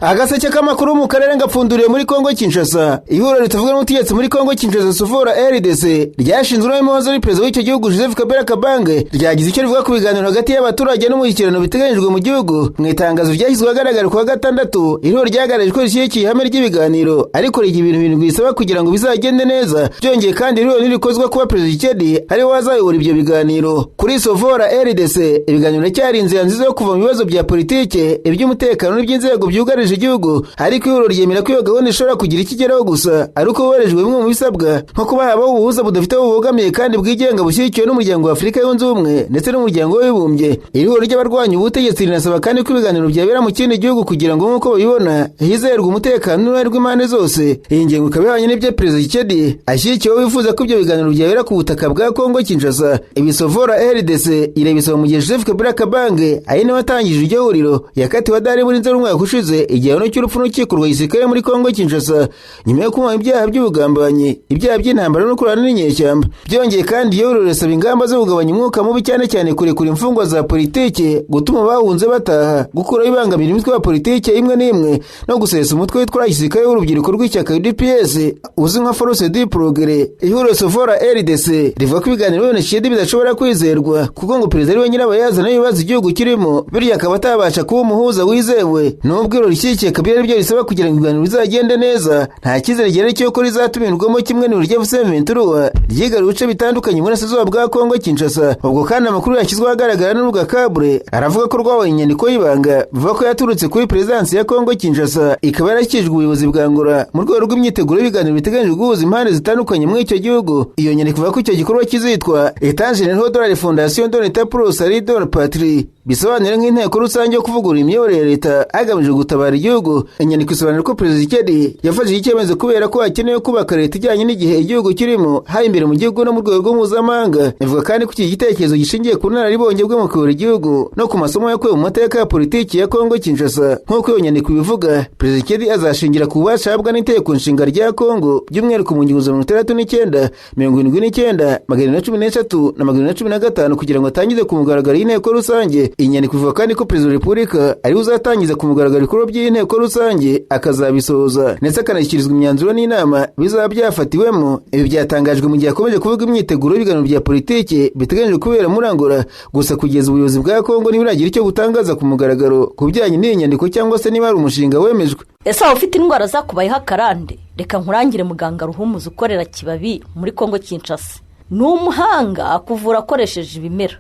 Agaseke k'amakuru mu karere ngapfunduriye muri Kongo Kinshasa. Ihuriro ritavuga n'ubutegetsi muri Kongo Kinshasa Sufora RDC ryashinzwe n'umuyobozi w'Perezida w'icyo gihugu Joseph Kabila Kabange ryagize icyo rivuga ku biganiro hagati y'abaturage n'umushyikirano biteganyijwe mu gihugu. Mu itangazo ryashyizwe ahagaragara kuwa gatandatu, ihuriro ryagaragaje ko rishyigikiye ihame ry'ibiganiro ariko rigira ibintu birindwi bisaba kugira ngo bizagende neza. Byongeye kandi ihuriro nirikozwa kuba Perezida Tshisekedi ari we wazayobora ibyo biganiro. Kuri Sufora RDC ibiganiro cyari inzira nziza yo kuva mu bibazo bya politike, iby'umutekano n'iby'inzego byugarije igihugu, ariko ihuriro ryemera ko iyo gahunda ishobora kugira ikigeraho gusa ariko hubahirijwe bimwe mu bisabwa nko kuba habaho ubuhuza budafite aho bubogamiye kandi bwigenga bushyigikiwe n'umuryango wa Afurika yunze ubumwe ndetse n'umuryango w'abibumbye. Ihuriro ry'abarwanya ubutegetsi rinasaba kandi ko ibiganiro byabera mu kindi gihugu kugira ngo nk'uko babibona hizerwe umutekano n'uruhare rw'impande zose. Iyi ngingo ikaba ihwanye n'ibyo Perezida Tshisekedi ashyigikiye wifuza ko ibyo biganiro byabera ku butaka bwa Kongo Kinshasa. Ibi Sufora RDC irabisaba mu gihe Joseph Kabila Kabange ari nawe watangije iryo huriro yakatiwe adari muri Nzeri umwaka ushize igihano cy'urupfu n'urukiko rwa gisirikare muri Kongo Kinshasa nyuma yo kumva ibyaha by'ubugambanyi, ibyaha by'intambara no kurana n'inyeshyamba. Byongeye kandi iyo huriro risaba ingamba zo kugabanya umwuka mubi cyane cyane kurekura imfungwa za politike, gutuma bahunze bataha, gukuraho ibangamira imitwe ya politike imwe n'imwe no gusesa umutwe witwara gisirikare w'urubyiruko rw'ishyaka UDPS uzwi nka Force du Progrès. Ihuriro Sufora RDC rivuga ko ibiganiro bene Tshisekedi bidashobora kwizerwa kuko ngo Perezida ari we nyirabayazana n'ibibazo igihugu kirimo, bityo akaba atabasha kuba umuhuza wizewe. Nubwo iro rishyigikiye Kabila aribyo risaba kugira ngo ibiganiro bizagende neza, nta cyizere gihari cy'uko rizatumirwamo kimwe n'uburyo M23 ryigarura ibice bitandukanye muri Burasirazuba bwa Kongo Kinshasa. Ubwo kandi amakuru yashyizwe ahagaragara n'urubuga Kabre aravuga ko rwabaye inyandiko y'ibanga bivuga ko yaturutse kuri Perezidansi ya Kongo Kinshasa ikaba yarashyikijwe ubuyobozi bwa Angola mu rwego rw'imyiteguro y'ibiganiro biteganyijwe guhuza impande zitandukanye muri icyo gihugu. Iyo nyandiko ivuga ko icyo gikorwa kizitwa État Général de la Fondation de l'État pour le Salut de la Patrie, bisobanura nk'inteko rusange yo kuvugurura imiyoborere ya leta hagamijwe gutabara igihugu. Inyandiko isobanura ko Perezida Tshisekedi yafashe icyemezo kubera ko hakenewe kubaka leta ijyanye n'igihe igihugu kirimo, haba imbere mu gihugu no mu rwego mpuzamahanga. Ivuga kandi ko iki gitekerezo gishingiye ku nararibonye bwo mu kuyobora igihugu no ku masomo yakuwe mu mateka ya politiki ya Kongo Kinshasa. Nk'uko iyo nyandiko ibivuga, Perezida Tshisekedi azashingira ku bubasha ahabwa n'Itegeko Nshinga rya Kongo by'umwihariko mu ngingo za 69, 79, 113 na 115 kugira ngo atangize ku mugaragaro y'inteko rusange. Iyi nyandiko ivuga kandi ko Perezida wa Repubulika ari uzatangiza ku mugaragaro ibikorwa by'inteko rusange akazabisoza ndetse akanashyikirizwa imyanzuro n'inama bizaba byafatiwemo. Ibi byatangajwe mu gihe akomeje kuvuga imyiteguro y'ibiganiro bya politiki biteganyijwe kubera muri Angola. Gusa kugeza ubuyobozi bwa Kongo ntiburagira icyo butangaza ku mugaragaro ku bijyanye n'iyi nyandiko cyangwa se niba ari umushinga wemejwe. Ese waba ufite indwara zakubayeho akarande? Reka nkurangire muganga Ruhumuza ukorera Kibabi muri Kongo Kinshasa. Ni umuhanga akuvura akoresheje ibimera.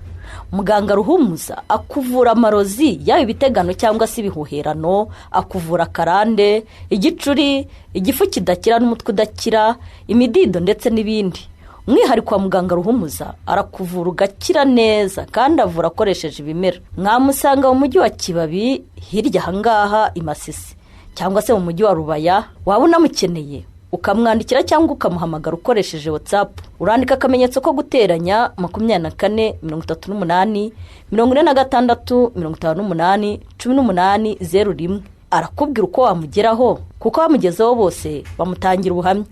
Muganga Ruhumuza akuvura amarozi yaba ibitegano cyangwa se ibihuherano, akuvura karande, igicuri, igifu kidakira n'umutwe udakira, imidido ndetse n'ibindi. Umwihariko wa Muganga Ruhumuza arakuvura ugakira neza kandi avura akoresheje ibimera. Mwamusanga mu mujyi wa Kibabi hirya ahangaha i Masisi cyangwa se mu mujyi wa Rubaya. Waba unamukeneye ukamwandikira cyangwa ukamuhamagara ukoresheje WhatsApp, urandika akamenyetso ko guteranya 24 38 46 58 18 arakubwira uko wamugeraho kuko bamugezeho bose bamutangira ubuhamya.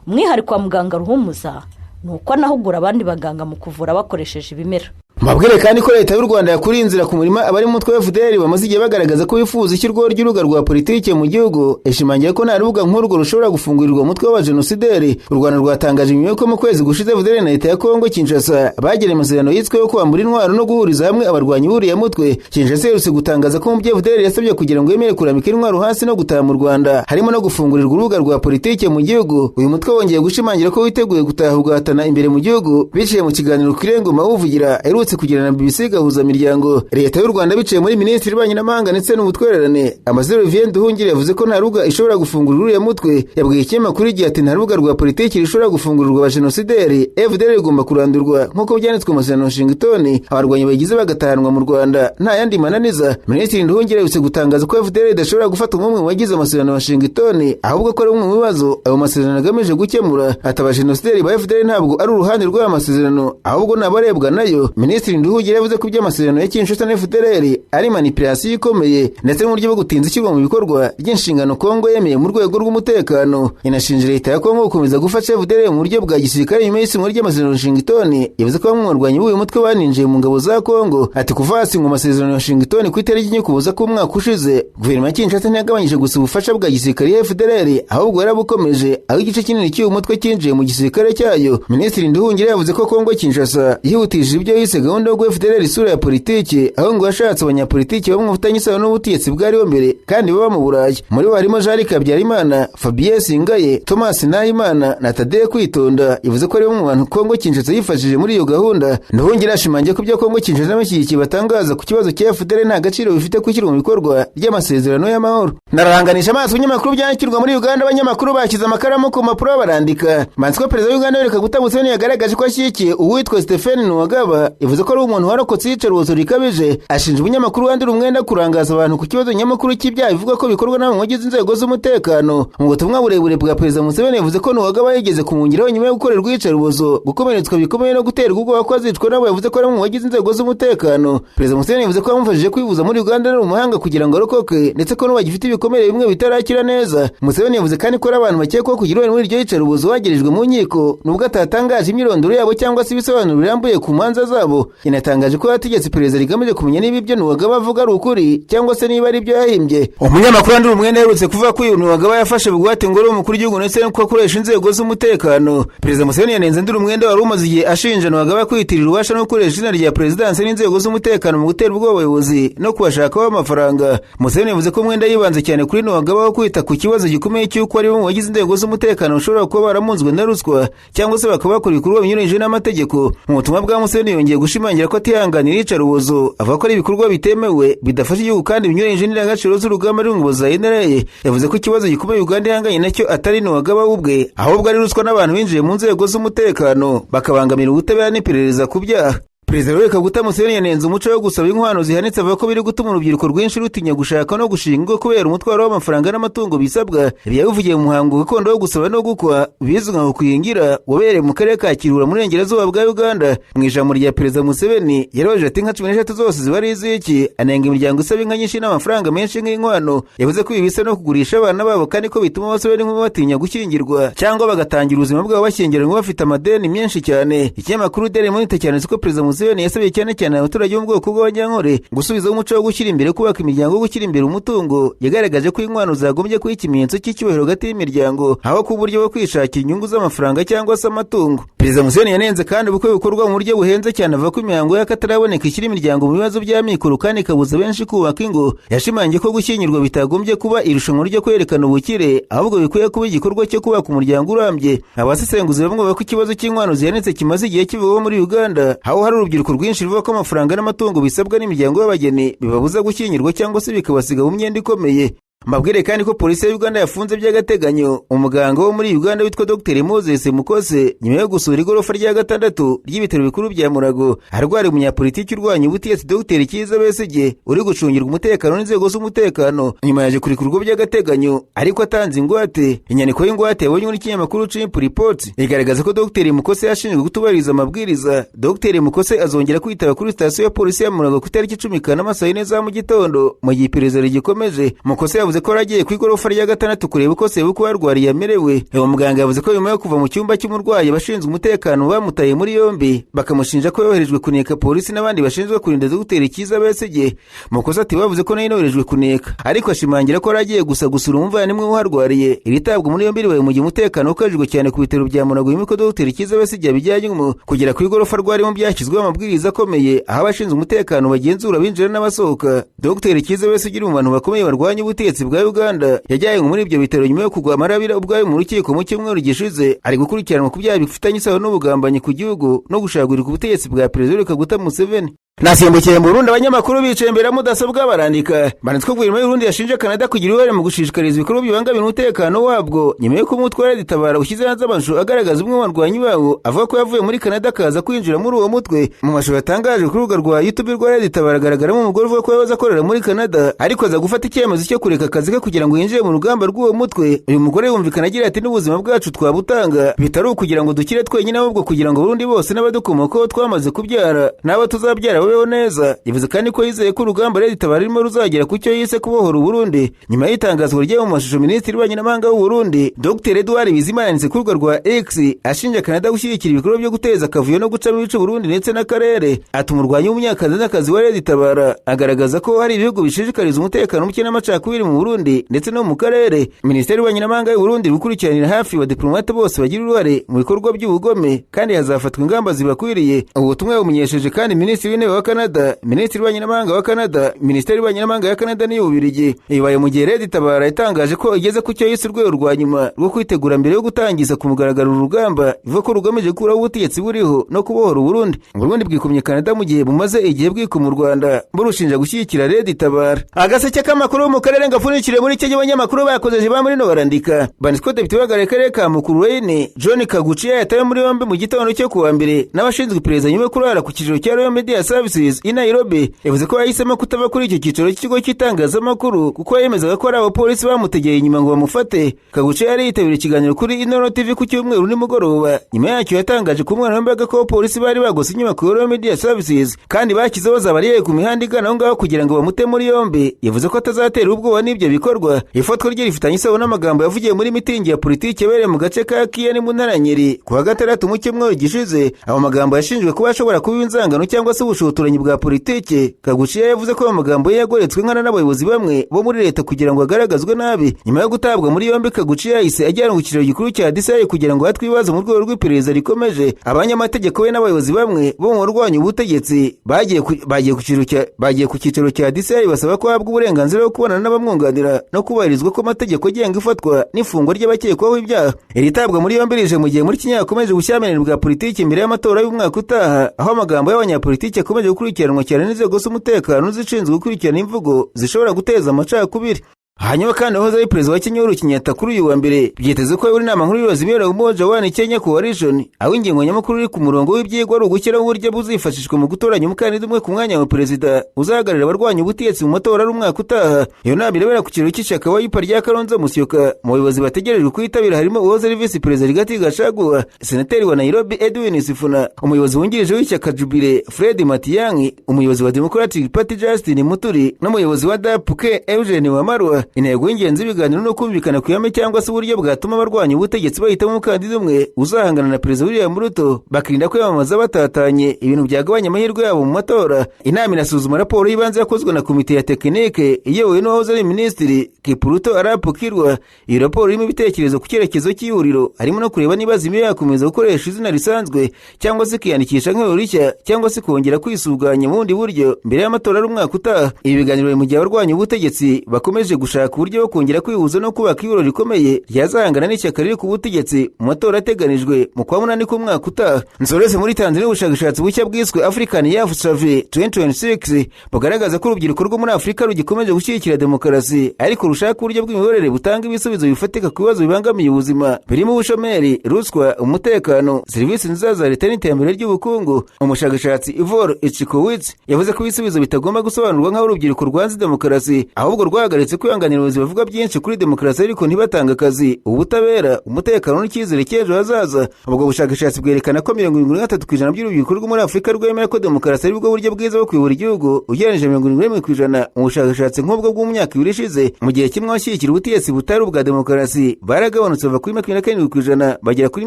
Umwihariko wa Muganga Ruhumuza nuko anahugura abandi baganga mu kuvura bakoresheje ibimera. Mabwire kandi ko leta y'u Rwanda yakuriye inzira ku murima abari mu mutwe wa FDL bamaze igihe bagaragaza ko bifuza ishyirwaho ry'urubuga rwa politike mu gihugu. Ishimangiye ko nta rubuga nk'urwo rushobora gufungurirwa umutwe w'abajenosideri. U Rwanda rwatangaje nyuma ko mu kwezi gushize FDL na leta ya Kongo Kinshasa bagiranye amasezerano yitsweho kwambura intwaro no guhuriza hamwe abarwanyi buriya mutwe. Kinshasa yerutse gutangaza ko mu byo FDL yasabye kugira ngo yemere kuramika intwaro hasi no gutaha mu Rwanda harimo no gufungurirwa urubuga rwa politike mu gihugu. Uyu mutwe wongeye gushimangira ko witeguye gutaha ugahatana imbere mu gihugu biciye mu kiganiro Kirengoma uvugira kugirana na BBC gahuza miryango. Leta y'u Rwanda biciye muri Minisitiri w'Ububanyi n'Amahanga ndetse n'Ubutwererane Ambasaderi Olivier Nduhungire yavuze ko nta rubuga ishobora gufungurira uriya mutwe. Yabwiye ikinyamakuru igihe ati nta rubuga rwa politiki rishobora gufungurirwa abajenosideri. FDL igomba kurandurwa nk'uko byanditswe mu masezerano Washington, abarwanyi bagize bagatahanwa mu Rwanda nta yandi mananiza. Minisitiri Nduhungire yabutse gutangaza ko FDL idashobora gufata umwe mu bagize amasezerano Washington ahubwo ko ari umwe mu bibazo ayo masezerano agamije gukemura. Ati abajenosideri ba FDL ntabwo ari uruhande rw'aya masezerano ahubwo n'abarebwa nayo. Minisitiri Minisitiri Nduhungira yavuze ko iby'amasezerano ya Kinshasa na FDLR ari manipulation ikomeye ndetse n'uburyo bwo gutinza ishyirwa mu bikorwa ry'inshingano Kongo yemeye mu rwego rw'umutekano. Yanashinje leta ya Kongo gukomeza gufasha FDLR mu buryo bwa gisirikare nyuma y'isinywa ry'amasezerano Washington. Yavuze ko bamwe mu barwanyi b'uyu mutwe baninjiye mu ngabo za Kongo. Ati kuva hasinywa amasezerano ya Washington ku itariki y'Ukuboza k'umwaka ushize, guverinoma ya Kinshasa ntiyagabanyije gusa ubufasha bwa gisirikare ya FDLR, ahubwo yarabukomeje, aho igice kinini cy'uyu mutwe cyinjiye mu gisirikare cyayo. Minisitiri Nduhungira yavuze ko Kongo Kinshasa yihutishije ibyo yise gahunda yo guha FDLR isura ya politiki, aho ngo yashatse abanyapolitiki bamwe bafitanye isano n'ubutegetsi bwariho mbere kandi baba mu Burayi. Muri bo harimo Jean Habyarimana, Fabien Singaye, Thomas Nahimana na Tadeye Kwitonda. Yavuze ko ari bamwe mu bantu Kongo Kinshasa yifashije muri iyo gahunda. Nduhungira ashimangiye ko ibyo Kongo Kinshasa n'abashyigikiye batangaza ku kibazo cya FDLR nta gaciro bifite kwishyirwa mu bikorwa ry'amasezerano y'amahoro. Nararanganisha amaso ibinyamakuru byandikirwa muri Uganda. Abanyamakuru bashyize amakaramu ku mpapuro barandika. Manzi ko perezida w'Uganda Yoweri Kaguta Museveni yagaragaje ko ashyigikiye uwitwa Stephen Nuwagaba. Yavuze ko ari umuntu warokotse iyicarubozo rikabije. Ashinja ubunyamakuru wandura umwenda kurangaza abantu ku kibazo nyamukuru cy'ibyaha bivuga ko bikorwa n'abamwe mu bagize inzego z'umutekano. Mu butumwa burebure bwa perezida Museveni yavuze ko Nuwagaba yigeze kumungiraho nyuma yo gukorerwa iyicarubozo, gukomeretswa bikomeye no guterwa ubwoba ko azicwa nabo. Yavuze ko ari mu bagize inzego z'umutekano. Perezida Museveni yavuze ko yamufashije kwivuza muri Uganda ari umuhanga kugira ngo arokoke, ndetse ko n'abagifite ibikomere bimwe bitarakira neza. Museveni yavuze kandi ko ari abantu bakekwaho kugira uruhare muri iryo yicarubozo bagerejwe mu nkiko, nubwo atatangaje imyirondoro yabo cyangwa se ibisobanuro birambuye ku manza zabo. Yanatangaje ko yategetse perezida rigamije kumenya niba ibyo Nuwagaba avuga ari ukuri cyangwa se niba ari ibyo yahimbye. Umunyamakuru wandura umwenda yaherutse kuvuga ko uyu Nuwagaba yafashe bugwate ngo ari umukuru w'igihugu ndetse no gukoresha inzego z'umutekano. Perezida Museveni yanenze ndura umwenda wari umaze igihe ashinja Nuwagaba kwiyitirira ububasha no gukoresha izina rya perezidansi n'inzego z'umutekano mu gutera ubwoba abayobozi no kubashakaho amafaranga. Museveni yavuze ko umwenda yibanze cyane kuri Nuwagaba wo kwita ku kibazo gikomeye cy'uko ari bo mu bagize inzego z'umutekano bashobora kuba baramunzwe na ruswa cyangwa se bakaba bakora ibikorwa binyuranyije n'amategeko. Mu butumwa bwa Museveni yongeye gushimangira ko atihanganira iyicarubozo, avuga ko ari ibikorwa bitemewe bidafasha igihugu kandi binyuranyije n'indangagaciro z'urugamba rw'ingabo za NRA. Yavuze ko ikibazo gikomeye Uganda ihanganye nacyo atari Nuwagaba ubwe, ahubwo ari ruswa n'abantu binjiye mu nzego z'umutekano bakabangamira ubutabera n'iperereza ku byaha. Perezida Yoweri Kaguta Museveni yanenze umuco wo gusaba inkwano zihanitse, avuga ko biri gutuma urubyiruko rwinshi rutinya gushaka no gushinga kubera umutwaro w'amafaranga n'amatungo bisabwa. Ibi yabivugiye mu muhango gakondo wo gusaba no gukwa bizwi nka kuyingira wabereye mu karere ka Kirura mu burengerazuba bwa Uganda. Mu ijambo rya Perezida Museveni yaroje ati inka 13 zose ziba ari iz'iki, anenga imiryango isaba inka nyinshi n'amafaranga menshi nk'inkwano. Yavuze ko ibi bisa no kugurisha abana babo kandi ko bituma abasore n'inkumi batinya gushyingirwa cyangwa bagatangira ubuzima bwabo bashyingiranywe bafite amadeni menshi cyane. Ikinyamakuru Daily Monitor cyanditse ko Perezida Museveni yasabye cyane cyane abaturage bo mu bwoko bw'abanyankore gusubizaho umuco wo gushyira imbere kubaka imiryango, gushyira imbere umutungo. Yagaragaje ko inkwano zagombye kuba ikimenyetso cy'icyubahiro hagati y'imiryango, aho ku buryo bwo kwishakira inyungu z'amafaranga cyangwa se amatungo. Perezida Museveni yanenze kandi ubukwe bukorwa mu buryo buhenze cyane, avuga ko imihango y'akataraboneka ishyira imiryango mu bibazo by'amikoro kandi ikabuza benshi kubaka ingo. Yashimangiye ko gushyingirwa bitagombye kuba irushanwa ryo kwerekana ubukire, ahubwo bikwiye kuba igikorwa cyo kubaka umuryango urambye. Abasesenguzi bamwe bavuga ko ikibazo cy'inkwano zihanitse kimaze igihe kivugwa muri Uganda, aho hari urubyiruko rwinshi ruvuga ko amafaranga n'amatungo bisabwa n'imiryango y'abageni bibabuza gushyingirwa cyangwa se bikabasiga mu myenda ikomeye. Mabwire kandi ko polisi ya Uganda yafunze by'agateganyo umuganga wo muri Uganda witwa Dr Moses Mukose nyuma yo gusura igorofa rya 6 ry'ibitaro bikuru bya Murago. Harwari umunyapolitiki urwanya ubutegetsi Dr Kiza Besigye uri gucungirwa umutekano n'inzego z'umutekano, nyuma yaje kurikurwa by'agateganyo ariko atanze ingwate. Inyandiko y'ingwate yabonye muri kinyamakuru Chimp Report igaragaza ko Dr Mukose yashinzwe kutubahiriza amabwiriza. Dr Mukose azongera kwitaba kuri sitasiyo ya polisi ya Murago ku itariki 10 Kanama saa 4 za mu gitondo mu gihe iperereza rigikomeje. Mukose yavuze ko ragiye ku igorofa rya 6 kureba uko Sebukwe warwariye amerewe. Uwo muganga yavuze ko nyuma yo kuva mu cyumba cy'umurwayi abashinzwe umutekano bamutaye muri yombi bakamushinja ko yoherejwe kuneka polisi n'abandi bashinzwe kurinda Dr Kiza Besigye. Mukose ati bavuze ko nayo yoherejwe kuneka, ariko ashimangira ko ragiye gusa gusura umuvandimwe uharwariye. Iritabwa muri yombi ribaye mu gihe umutekano ukajijwe cyane ku bitaro bya Murago, y'imiko Dr Kiza Besigye bijyanyemo kugera ku igorofa rwarimo byashyizweho amabwiriza akomeye aho abashinzwe umutekano bagenzura binjira n'abasohoka. Dr Kiza Besigye mu bantu bakomeye barwanya ubutegetsi bwa Uganda yajyanye muri ibyo bitaro nyuma yo kugwa amarabira ubwayo mu rukiko mu cyumweru gishize. Ari gukurikiranwa ku byaha bifitanye isano n'ubugambanyi ku gihugu no gushagurira ubutegetsi bwa Perezida Kaguta Museveni. nasimbukiye mu Burundi abanyamakuru bicaye imbere ya mudasobwa barandika banditswe ko guverinoma y'u Burundi yashinje Canada kugira uruhare mu gushishikariza ibikorwa bibangamira umutekano wabwo nyuma y'uko umutwe wa Tabara ushyize hanze amashusho agaragaza umwe mu barwanyi bawo avuga ko yavuye muri Canada akaza kwinjira muri uwo mutwe. Mu mashusho yatangaje ku rubuga rwa YouTube rwa Tabara agaragaramo umugore uvuga ko yahoze akorera muri Canada ariko aza gufata icyemezo cyo kureka akazi ke kugira ngo yinjire mu rugamba rw'uwo mutwe. Uyu mugore yumvikana agira ati n'ubuzima bwacu twabutanga bitari ukugira ngo dukire twenyine ahubwo kugira ngo Burundi bose n'abadukomokaho twamaze kubyara n'abo tuzabyara babeho neza. Yavuze kandi ko yizeye ko urugamba Tabara rurimo ruzagera ku cyo yise kubohora Burundi. Nyuma y'itangazwa rye mu mashusho Minisitiri w'Ububanyi n'Amahanga w'u Burundi Dr Edouard Bizimana yanditse ku rubuga rwa X ashinja Canada gushyigikira ibikorwa byo guteza akavuyo no gucamo ibice Burundi ndetse n'akarere. Ati umurwanyi w'umunyakazakazi wa Tabara agaragaza ko hari ibihugu bishishikariza umutekano muke n'amacakubiri mu Burundi ndetse no mu karere. Minisitiri w'Ububanyi n'Amahanga w'u Burundi gukurikiranira hafi abadiplomate bose bagira uruhare mu bikorwa by'ubugome kandi hazafatwa ingamba zibakwiriye. Ubutumwa bumenyesheje kandi Minisitiri w'Intebe wa Canada, Minisitiri w'Ububanyi n'Amahanga wa Canada, Minisiteri y'Ububanyi n'Amahanga ya Canada n'iy'Ububiligi. Ibaye mu gihe Tabara yatangaje ko igeze ku cyo yise urwego rwa nyuma rwo kwitegura mbere yo gutangiza ku mugaragaro urugamba ivuga ko rugamije gukuraho ubutegetsi buriho no kubohora Burundi. Burundi bwikumye Canada mu gihe bumaze igihe bwikuma u Rwanda burushinja gushyigikira Tabara. Agaseke k'amakuru mu karere gafunikire muri Kenya abanyamakuru bakozeje ba muri no barandika banditswe Depite w'akarere karere ka Mukurweini John Kagucia yatawe muri yombi mu gitondo cyo kuwa mbere n'abashinzwe iperereza nyuma yo kurara ku kiciro cya Royal Media Services i Nairobi. Yavuze ko yahisemo kutava kuri icyo kiciro cy'ikigo cy'itangazamakuru kuko yemezaga ko ari abapolisi bamutegeye inyuma ngo bamufate. Kagucia yari yitabiriye ikiganiro kuri Inoro TV ku cyumweru nimugoroba. Nyuma yacyo yatangaje ku mwana w'imbaga ko abapolisi bari bagose inyubako ya Royal Media Services kandi bakizeho zabariye ku mihanda igana aho ngaho kugira ngo bamute muri yombi. Yavuze ko atazatera ubwoba n'ibyo bikorwa. Ifatwa rye rifitanye isano n'amagambo yavugiye muri mitingi ya politiki yabereye mu gace ka Kieni mu ntara Nyeri ku wa gatandatu mu cyumweru gishize. Abo magambo yashinjwe kuba ashobora kuba inzangano cyangwa se ubushotoranyi bwa politiki. Kagucia yavuze ko amagambo ye yagoretswe nkana n'abayobozi bamwe bo muri leta kugira ngo agaragazwe nabi. Nyuma yo gutabwa muri yombi Kagucia yahise ajyanwa ku kiciro gikuru cya DCI kugira ngo hatwe ibibazo mu rwego rw'iperereza rikomeje. Abanyamategeko be n'abayobozi bamwe bo mu barwanya ubutegetsi bagiye ku kiciro cya DCI basaba ko habwa uburenganzira bwo kubonana n'abamwunganira no kubahirizwa ko amategeko agenga ifatwa n'ifungwa ry'abakekwaho ibyaha. Iri tabwa muri yombi rije mu gihe muri Kenya hakomeje ubushyamirane bwa politiki imbere y'amatora y'umwaka utaha aho amagambo y'abanyapolitiki akomeje gukurikiranwa cyane n'inzego z'umutekano zishinzwe gukurikirana imvugo zishobora guteza amacakubiri. Hanyuma kandi wahoze ari perezida wa Kenya Uhuru Kenyatta kuri uyu wa mbere byiteze ko yuri inama nkuru y'ubuyobozi ibera Umoja wa Kenya Coalition aho ingingo nyamukuru iri ku murongo w'ibyigwa ari ugushyiraho uburyo buzifashishwa mu gutoranya umukandida umwe ku mwanya wa perezida uzahagararira abarwanya ubutegetsi mu matora y'umwaka utaha. Iyo nama irebera ku kiraro cy'ishyaka Wiper rya Kalonzo Musyoka. Mu bayobozi bategerejwe kwitabira harimo uwahoze ari visi perezida Rigathi Gachagua, senateri wa Nairobi Edwin Sifuna, umuyobozi wungirije w'ishyaka Jubilee Fred Matiang'i, umuyobozi wa Democratic Party Justin Muturi n'umuyobozi wa DAP Eugene Wamalwa. Intego y'ingenzi ibiganiro no kumvikana ku yame cyangwa se uburyo bwatuma abarwanya ubutegetsi bahitamo umukandida umwe uzahangana na perezida William Ruto bakirinda kwiyamamaza batatanye ibintu byagabanya amahirwe yabo mu matora. Inama inasuzuma raporo y'ibanze yakozwe na komite ya tekinike iyobowe n'uwahoze ari minisitiri Kipruto Arap Kirwa. Iyi raporo irimo ibitekerezo ku cyerekezo cy'ihuriro harimo no kureba niba Zimwe yakomeza gukoresha izina risanzwe cyangwa se kwiyandikisha nk'ihuriro rishya cyangwa se kongera kwisuganya mu bundi buryo mbere y'amatora y'umwaka utaha. Ibi biganiro mu gihe abarwanya ubutegetsi bakomeje gushaka uburyo bwo kongera kwihuza no kubaka ihuriro rikomeye ryazahangana n'ishyaka riri ku butegetsi mu matora ateganijwe mu kwa munani k'umwaka utaha. Nsoreze muri Tanzania ubushakashatsi bushya bwiswe African Youth Survey 2026 bugaragaza ko urubyiruko rwo muri Afurika rugikomeje gushyigikira demokarasi ariko rushaka uburyo bw'imiyoborere butanga ibisubizo bifatika ku bibazo bibangamiye ubuzima birimo ubushomeri, ruswa, umutekano, serivisi nziza za leta n'iterambere ry'ubukungu. Umushakashatsi Ivor Echikowitz yavuze ko ibisubizo bitagomba gusobanurwa nk'aho urubyiruko rwanze demokarasi ahubwo rwahagaritse kwihanganira abayobozi bavuga byinshi kuri demokarasi ariko ntibatanga akazi, ubutabera, umutekano n'icyizere cy'ejo hazaza. Ubwo bushakashatsi bwerekana ko 73% by'urubyiruko rwo muri Afurika rwemera ko demokarasi ari bwo buryo bwiza bwo kuyobora igihugu ugereranyije 71% mu bushakashatsi nk'ubwo bw'umyaka ibiri ishize. Mu gihe kimwe abashyigikira ubutegetsi butari ubwa demokarasi baragabanutse bava kuri 27% bagera kuri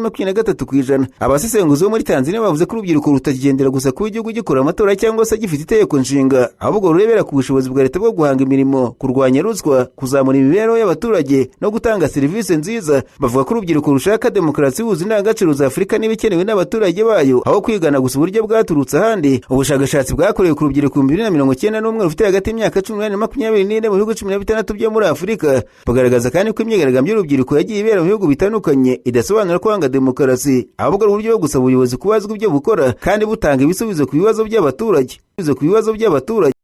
23%. Abasesenguzi bo muri Tanzania bavuze ko urubyiruko rutakigendera gusa ku igihugu gikora amatora cyangwa se gifite itegeko nshinga ahubwo rurebera ku bushobozi bwa leta bwo guhanga imirimo, kurwanya ruswa kuzamura imibereho y'abaturage no gutanga serivisi nziza. Bavuga ko urubyiruko rushaka demokarasi ihuza indangagaciro za Afurika n'ibikenewe n'abaturage bayo, aho kwigana gusa uburyo bwaturutse ahandi. Ubushakashatsi bwakorewe ku rubyiruko 2091 rufite hagati y'imyaka 18 na 24 mu bihugu 16 byo muri Afurika bagaragaza kandi ko imyigaragambyo y'urubyiruko yagiye ibera mu bihugu bitandukanye idasobanura kwanga demokarasi, ahubwo ari uburyo bwo gusaba ubuyobozi kubazwa ibyo bukora kandi butanga ibisubizo ku bibazo by'abaturage.